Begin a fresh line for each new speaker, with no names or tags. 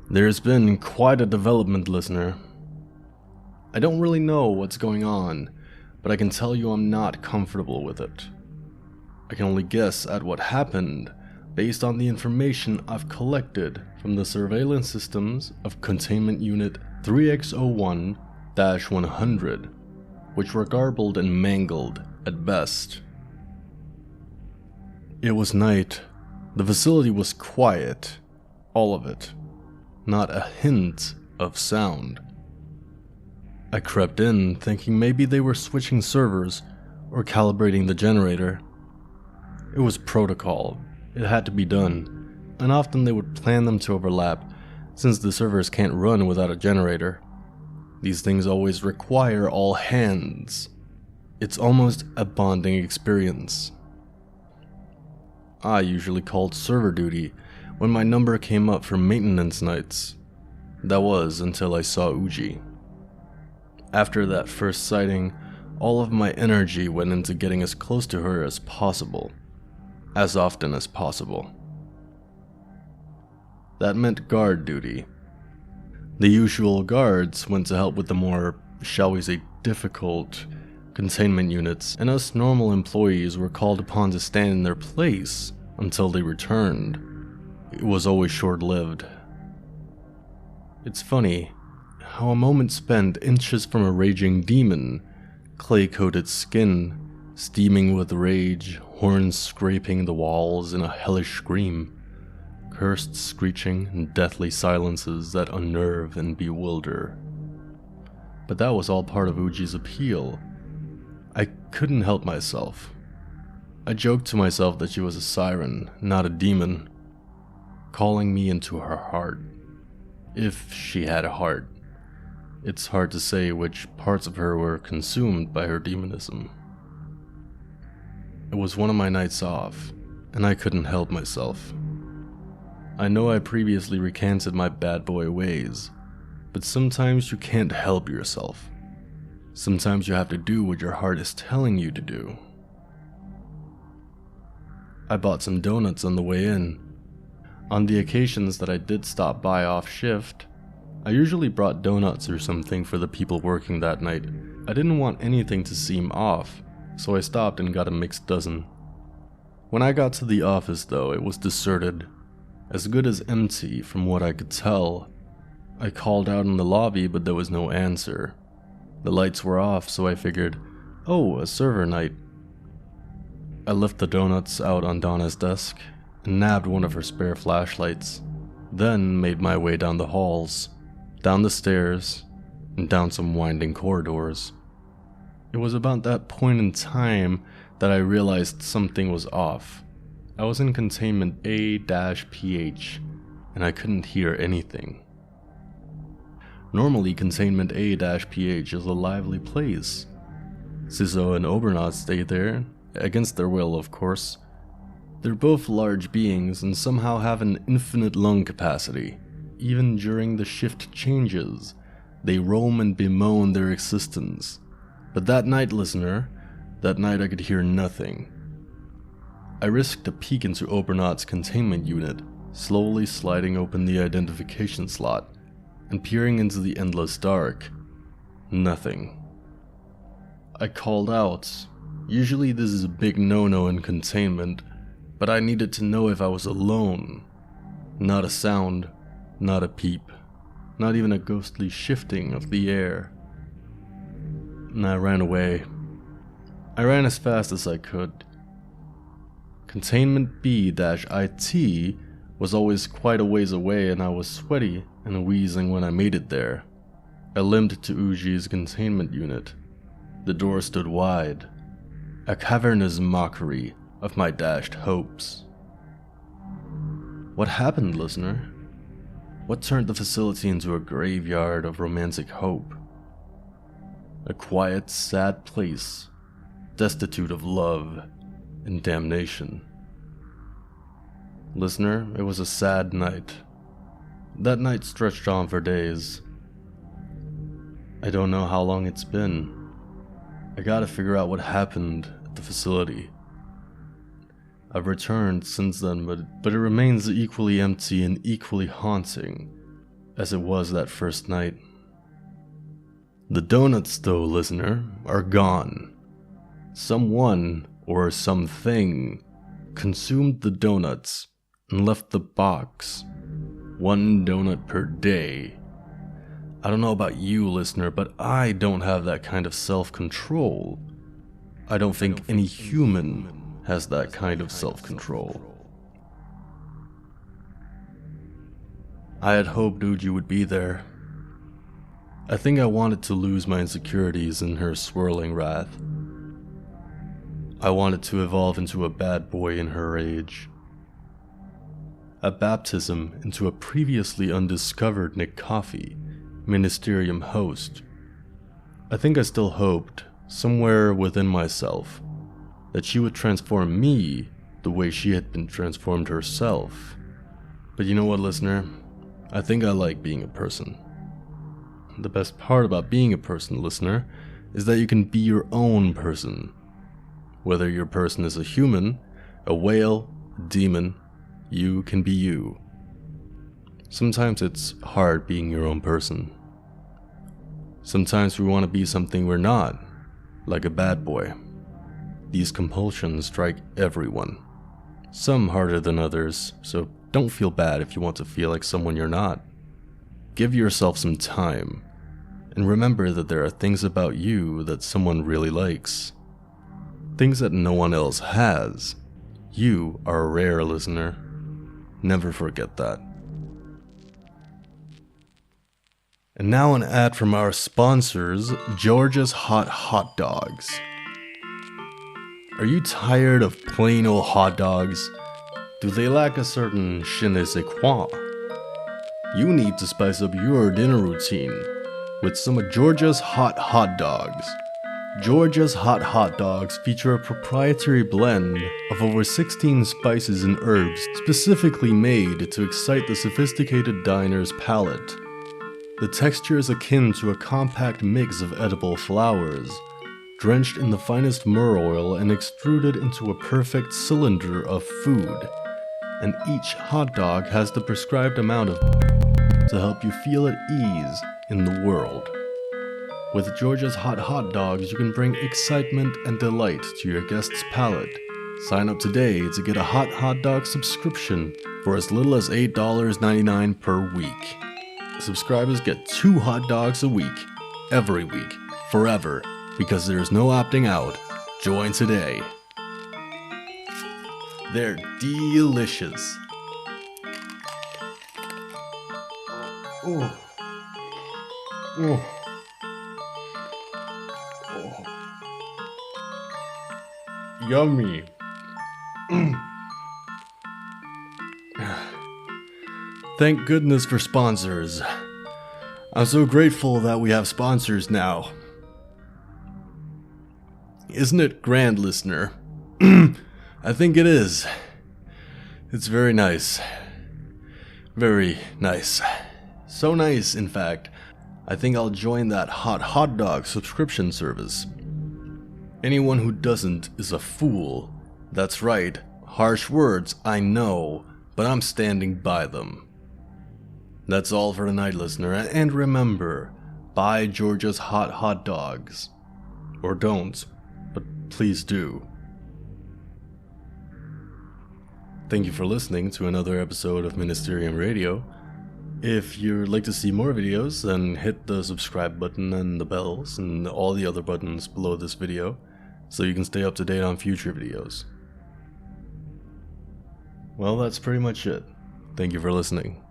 There's been quite a development, listener. I don't really know what's going on, but I can tell you I'm not comfortable with it. I can only guess at what happened based on the information I've collected from the surveillance systems of Containment Unit 3X01-100, which were garbled and mangled at best. It was night. The facility was quiet. All of it. Not a hint of sound. I crept in, thinking maybe they were switching servers or calibrating the generator. It was protocol. It had to be done, and often they would plan them to overlap, since the servers can't run without a generator. These things always require all hands. It's almost a bonding experience. I usually called server duty when my number came up for maintenance nights. That was until I saw Uji. After that first sighting, all of my energy went into getting as close to her as possible, as often as possible. That meant guard duty. The usual guards went to help with the more, shall we say, difficult containment units, and us normal employees were called upon to stand in their place until they returned. It was always short-lived. It's funny how a moment spent inches from a raging demon, clay-coated skin, steaming with rage, horns scraping the walls in a hellish scream, cursed screeching and deathly silences that unnerve and bewilder. But that was all part of Uji's appeal. I couldn't help myself. I joked to myself that she was a siren, not a demon, calling me into her heart. If she had a heart. It's hard to say which parts of her were consumed by her demonism. It was one of my nights off, and I couldn't help myself. I know I previously recanted my bad boy ways, but sometimes you can't help yourself. Sometimes you have to do what your heart is telling you to do. I bought some donuts on the way in. On the occasions that I did stop by off shift, I usually brought donuts or something for the people working that night. I didn't want anything to seem off, so I stopped and got a mixed dozen. When I got to the office though, it was deserted. As good as empty from what I could tell. I called out in the lobby, but there was no answer. The lights were off, so I figured, oh, a server night. I left the donuts out on Donna's desk and nabbed one of her spare flashlights, then made my way down the halls, down the stairs, and down some winding corridors. It was about that point in time that I realized something was off. I was in containment A-PH, and I couldn't hear anything. Normally, containment A-PH is a lively place. Siso and Obernaut stay there, against their will, of course. They're both large beings and somehow have an infinite lung capacity. Even during the shift changes, they roam and bemoan their existence. But that night, listener, that night I could hear nothing. I risked a peek into Obernaut's containment unit, slowly sliding open the identification slot and peering into the endless dark. Nothing. I called out. Usually this is a big no-no in containment, but I needed to know if I was alone. Not a sound, not a peep, not even a ghostly shifting of the air. And I ran away. I ran as fast as I could. Containment B-IT was always quite a ways away, and I was sweaty and wheezing when I made it there. I limped to Uji's containment unit. The door stood wide, a cavernous mockery of my dashed hopes. What happened, listener? What turned the facility into a graveyard of romantic hope? A quiet, sad place, destitute of love and damnation. Listener, it was a sad night. That night stretched on for days. I don't know how long it's been. I gotta figure out what happened at the facility. I've returned since then, but it remains equally empty and equally haunting as it was that first night. The donuts, though, listener, are gone. Someone or something consumed the donuts and left the box. 1 donut per day. I don't know about you, listener, but I don't have that kind of self-control. I don't think any human has that kind of self-control. I had hoped, dude, you would be there. I think I wanted to lose my insecurities in her swirling wrath. I wanted to evolve into a bad boy in her rage. A baptism into a previously undiscovered Nik Coffee, Ministerium host. I think I still hoped, somewhere within myself, that she would transform me the way she had been transformed herself. But you know what, listener? I think I like being a person. The best part about being a person, listener, is that you can be your own person. Whether your person is a human, a whale, a demon, you can be you. Sometimes it's hard being your own person. Sometimes we want to be something we're not, like a bad boy. These compulsions strike everyone. Some harder than others, so don't feel bad if you want to feel like someone you're not. Give yourself some time, and remember that there are things about you that someone really likes. Things that no one else has. You are a rare listener. Never forget that. And now an ad from our sponsors, Georgia's Hot Dogs. Are you tired of plain old hot dogs? Do they lack a certain je ne sais quoi? You need to spice up your dinner routine with some of Georgia's Hot Dogs. Georgia's Hot Dogs feature a proprietary blend of over 16 spices and herbs specifically made to excite the sophisticated diner's palate. The texture is akin to a compact mix of edible flowers, drenched in the finest myrrh oil and extruded into a perfect cylinder of food. And each hot dog has the prescribed amount of to help you feel at ease in the world. With Georgia's Hot Dogs, you can bring excitement and delight to your guests' palate. Sign up today to get a hot dog subscription for as little as $8.99 per week. Subscribers get 2 hot dogs a week, every week, forever, because there's no opting out. Join today. They're delicious. Oh. Oh. Oh. Yummy. Thank goodness for sponsors. I'm so grateful that we have sponsors now. Isn't it grand, listener? I think it is. It's very nice. Very nice. So nice, in fact, I think I'll join that hot dog subscription service. Anyone who doesn't is a fool. That's right, harsh words, I know, but I'm standing by them. That's all for tonight, listener, and remember, buy Georgia's Hot Dogs. Or don't, but please do. Thank you for listening to another episode of Ministerium Radio. If you'd like to see more videos, then hit the subscribe button and the bells and all the other buttons below this video so you can stay up to date on future videos. Well, that's pretty much it. Thank you for listening.